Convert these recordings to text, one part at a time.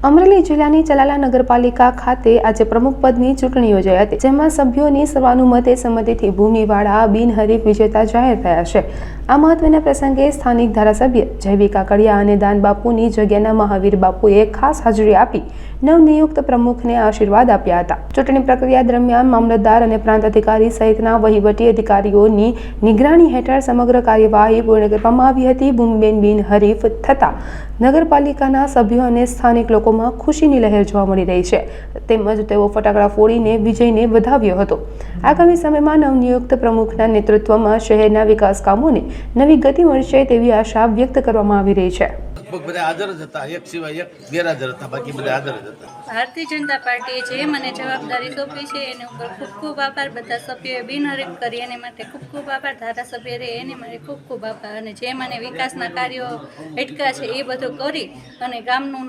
અમરેલી જિલ્લાની ચલાલા નગરપાલિકા ખાતે આજે પ્રમુખ પદની ચૂંટણી યોજાઈ હતી, જેમાં સભ્યોની સર્વાનુમતે સંમતિથી ભૂમિવાળા બિનહરીફ વિજેતા જાહેર થયા છે। આ મહત્વના પ્રસંગે સ્થાનિક ધારાસભ્ય જયવી કાકડિયા અને દાનબાપુની જગ્યાના મહાવીર બાપુએ ખાસ હાજરી આપી નવનિયુક્ત પ્રમુખને આશીર્વાદ આપ્યા હતા। ચૂંટણી પ્રક્રિયા દરમિયાન મામલતદાર અને પ્રાંત અધિકારી સહિતના વહીવટી અધિકારીઓની નિગરાણી હેઠળ સમગ્ર કાર્યવાહી પૂર્ણ કરવામાં આવી હતી। ભૂમિબેન બિનહરીફ થતા નગરપાલિકાના સભ્યો અને સ્થાનિક લોકોમાં ખુશીની લહેર જોવા મળી રહી છે, તેમજ તેઓ ફટાકડા ફોડીને વિજયને વધાવ્યો હતો। આગામી સમયમાં નવનિયુક્ત પ્રમુખના નેતૃત્વમાં શહેરના વિકાસ કામોને નવી ગતિ મળશે તેવી આશા વ્યક્ત કરવામાં આવી રહી છે। બધા હાજર જ હતા, એક સિવાય એક ગેરહાજર હતા, બાકી બધા હાજર જ હતા। ભારતીય જનતા પાર્ટીએ જે મને જવાબદારી સોંપી છે એની ઉપર ખૂબ ખૂબ આભાર। બધા સભ્યોએ બિનહરીફ કરી એને માટે ખૂબ ખૂબ આભાર। ધારાસભ્ય રહે એને માટે ખૂબ ખૂબ આભાર। અને જે મને વિકાસના કાર્યો અટક્યા છે એ બધું કરી અને ગામનો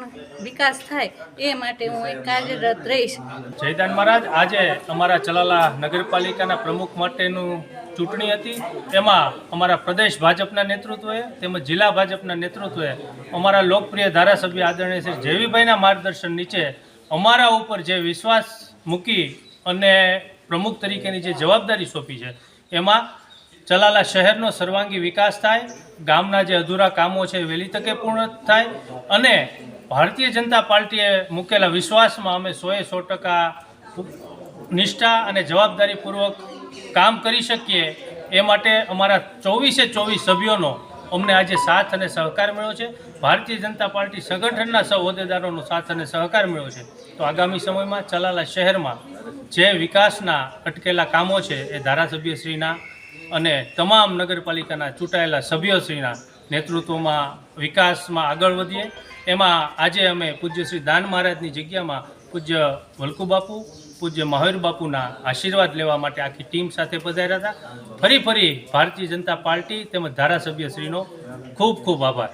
વિકાસ થાય એ માટે હું એક કાર્યરત રહીશ। જયદાન મહારાજ, આજે અમારા ચલાલા નગરપાલિકાના પ્રમુખ માટેનું ચૂંટણી હતી, એમાં અમારા પ્રદેશ ભાજપના નેતૃત્વએ તેમજ જિલ્લા ભાજપના નેતૃત્વએ અમારા લોકપ્રિય ધારાસભ્ય આદરણીય શ્રી જયવીભાઈના માર્ગદર્શન નીચે અમારા ઉપર જે વિશ્વાસ મૂકી અને પ્રમુખ તરીકેની જે જવાબદારી સોંપી છે એમાં ચલાલા શહેરનો સર્વાંગી વિકાસ થાય, ગામના જે અધૂરા કામો છે વહેલી તકે પૂર્ણ થાય અને ભારતીય જનતા પાર્ટીએ મૂકેલા વિશ્વાસમાં અમે 100% નિષ્ઠા અને જવાબદારીપૂર્વક કામ કરી શકીએ એ માટે અમારા 24 સભ્યોનો અમને આજે સાથ અને સહકાર મળ્યો છે। ભારતીય જનતા પાર્ટી સંગઠનના સૌ હોદ્દેદારોનો સાથ અને સહકાર મળ્યો છે। તો આગામી સમયમાં ચલાલા શહેરમાં જે વિકાસના અટકેલા કામો છે એ ધારાસભ્યશ્રીના અને તમામ નગરપાલિકાના ચૂંટાયેલા સભ્યોશ્રીના નેતૃત્વમાં વિકાસમાં આગળ વધીએ। એમાં આજે અમે પૂજ્ય શ્રી દાન મહારાજની જગ્યામાં પૂજ્ય વલકુ બાપુ, પૂજ્ય મહાવીર બાપુના આશીર્વાદ લેવા માટે આખી ટીમ સાથે પધાર્યા હતા। ફરી ભારતીય જનતા પાર્ટી તેમજ ધારાસભ્યશ્રીનો ખૂબ ખૂબ આભાર।